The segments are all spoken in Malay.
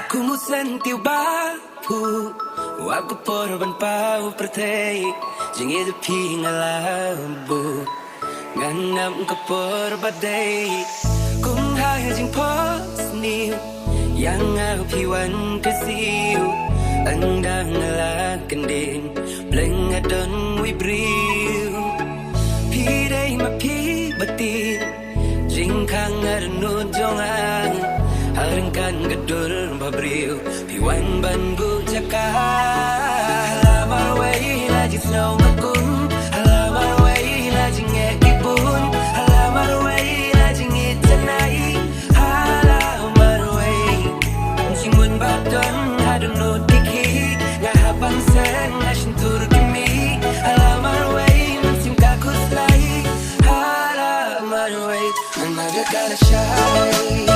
Ku mu sentiu bapu Aku porban pau pertei Jeng itu pingalambu Nganam ke porbadei Kung hai jeng pos niu Yang aku piwan kesiu Andang ala kending Bleng adon wibriu Pidei ma pi batin Jeng kang adon jongang Harengkan gedul babriu Piwan ban bu jaka Halamar wei lagi snow ngakun Halamar wei lagi ngekipun Halamar wei lagi ngitanai Halamar wei Jimun badon hadun nutiki Ngahapan sen ngashintur kimi Halamar wei mensim kakus lai Halamar wei Anaga kala syai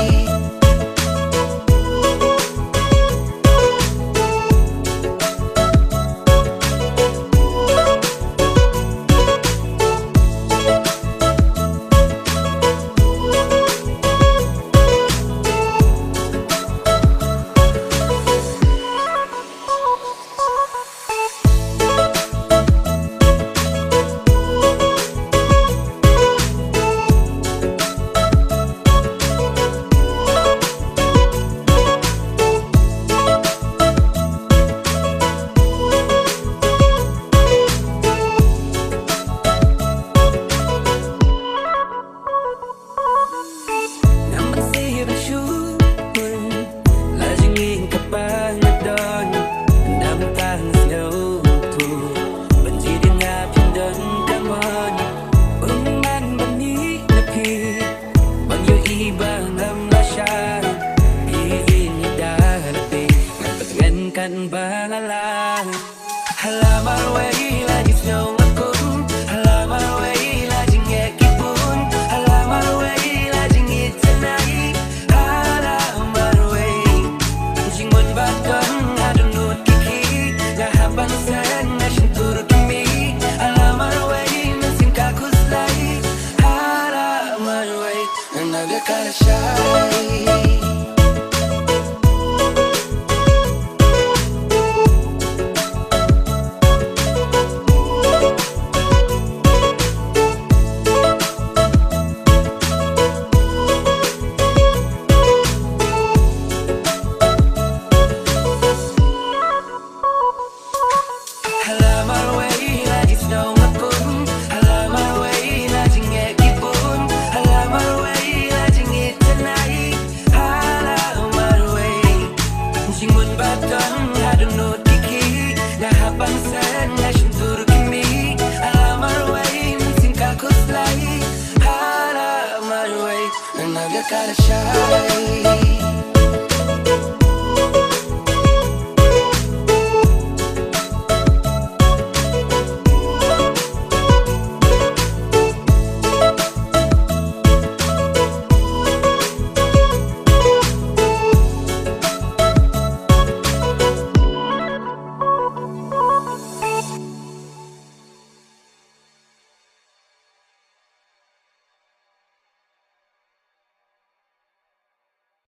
Halamar wei lagi snow ngakun Halamar wei lagi ngekipun Halamar wei lagi ngitanai Halamar wei Jingmun badon adun nut kiki Ngahapan sen ngashintur kimi Halamar wei mensim kakus lai Halamar wei Naga kala syai Halamar wei lagi snow ngakun Halamar wei lagi ngekipun Halamar wei lagi ngitanai Halamar wei Jingmun badon hadun nut kiki Ngahapan sen ngashintur kimi Halamar wei mensim kakus lai Halamar wei Naga kala syai